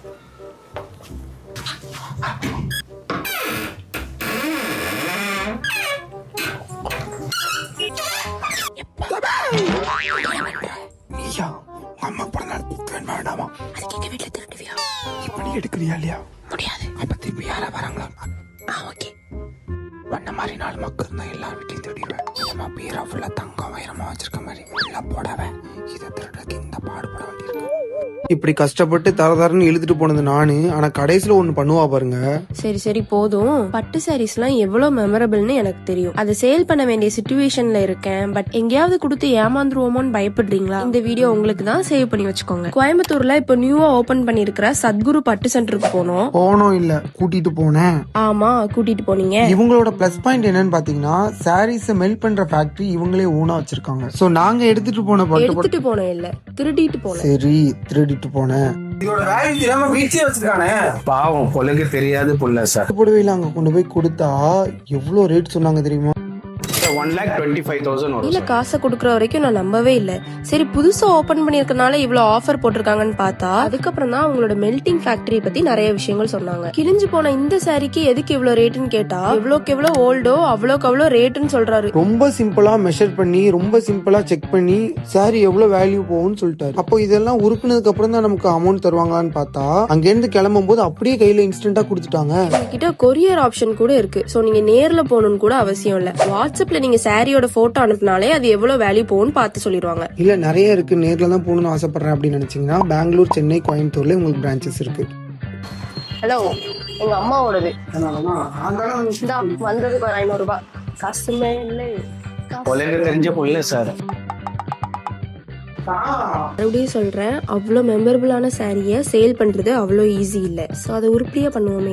நீயா அம்மா பிறந்தாள் திருத்த வேண்டாமா? அதுக்கு எங்க வீட்டுல திருட்டுவியா? இப்ப நீ எடுக்கிறியா இல்லையா? முடியாது. அப்ப திருப்பி யாரா வராங்களா? ஓகே. வண்ண மாதிரி 4 மக்கள் இருந்தா எல்லா வீட்டையும் தேடிடுவேன். நம்ம பீரா ஃபுல்லா தங்கம் வைரமா வச்சிருக்க மாதிரி ஃபுல்லா போடவேன். இதை திருடுறதுக்கு இந்த பாடுபட வேண்டியிருக்கு. இப்படி கஷ்டப்பட்டு தரன்னு இழுத்துட்டு போனது நானு. ஆனா கடைசியில ஒண்ணு பண்ணுவா பாருங்க. சரி போதும். பட்டு சாரீஸ் எல்லாம் எவ்வளவு மெமரபிள்னு எனக்கு தெரியும். அதை சேல் பண்ண வேண்டிய சிச்சுவேஷன்ல இருக்கேன். பட் எங்கேயாவது கொடுத்து ஏமாந்துருவோமோன்னு பயப்படுறீங்களா? இந்த வீடியோ உங்களுக்கு தான், சேவ் பண்ணி வச்சுக்கோங்க. கோயம்புத்தூர்ல இப்ப நியூவா ஓபன் பண்ணிருக்கிற சத்குரு பட்டு சென்டருக்கு போனோம் இல்ல கூட்டிட்டு போனேன். ஆமா, கூட்டிட்டு போனீங்க. இவங்களோட பிளஸ் பாயிண்ட் என்னன்னு பாத்தீங்கன்னா, சாரீஸ் மெல்ட் பண்ற ஃபேக்டரி இவங்களே ஓனா வச்சிருக்காங்க. சோ நாங்க எடுத்துட்டு போன இல்ல, திருடிட்டு போனோம். சரி, திருடிட்டு போனேன். இதோட வேல்யூ தெரியாம வீட்லயே வச்சிருக்கானே. பாவம், பொழுது தெரியாது புள்ள சார். புடவையில அங்க கொண்டு போய் கொடுத்தா எவ்வளவு ரேட் சொன்னாங்க தெரியுமா? 1,25,000 இல்ல, காசை குடுக்கற வரைக்கும் நான் நம்பவே இல்ல. சரி, புதுசா ஓபன் பண்ணிருக்கனால இவ்வளவு ஆஃபர் போட்டிருக்காங்கன்னு பார்த்தா அதுக்கப்புறம் தான் அவங்களோட மெல்டிங் ஃபேக்டரி பத்தி நிறைய விஷயங்கள் சொன்னாங்க. கிழிஞ்சு போன இந்த சாரிக்கு எதுக்கு இவ்வளவு ரேட்னு கேட்டா, எவ்வளோக்கு எவ்வளவு ஓல்டோ அவ்வளோக்கு அவ்வளவு ரேட்னு சொல்றாரு. ரொம்ப சிம்பிளா மெஷர் பண்ணி, ரொம்ப சிம்பிளா செக் பண்ணி சாரி எவ்வளவு வேல்யூ போகும்னு சொல்லிட்டாரு. அப்போ இதெல்லாம் உருக்குனதுக்கு அப்புறம் தான் நமக்கு அமௌண்ட் தருவாங்களான்னு பார்த்தா, அங்க இருந்து கிளம்பும் போது அப்படியே கையில இன்ஸ்டன்டா கொடுத்துட்டாங்க. கிட்ட கொரியர் ஆப்ஷன் கூட இருக்கு. சோ நீங்க நேர்ல போகணும்னு கூட அவசியம் இல்ல. வாட்ஸ்அப்ல நீங்க சாரியோட போட்டோ அனுப்பினாலே அது எவ்வளவு வேல்யூ போகும்னு பார்த்து சொல்லிடுவாங்க. இல்ல, நிறைய இருக்கு, நேர்ல தான் போகணும்னு ஆசைப்படுறேன் அப்படின்னு நினைச்சீங்கன்னா பெங்களூர், சென்னை, கோயம்புத்தூர்ல உங்களுக்கு பிரான்ச்சஸ் இருக்கு. ஹலோ, எங்க அம்மாவோடது வந்தது 500 ரூபாய். காசுமே இல்லை. பொழுது தெரிஞ்ச புள்ள சார். மறுபடியும் சொல்றேன், அவ்வளவு மெமரபிளான சாரியை சேல் பண்றது அவ்வளோ ஈஸி இல்ல. சோ அதை உருப்படியா பண்ணுவோமே.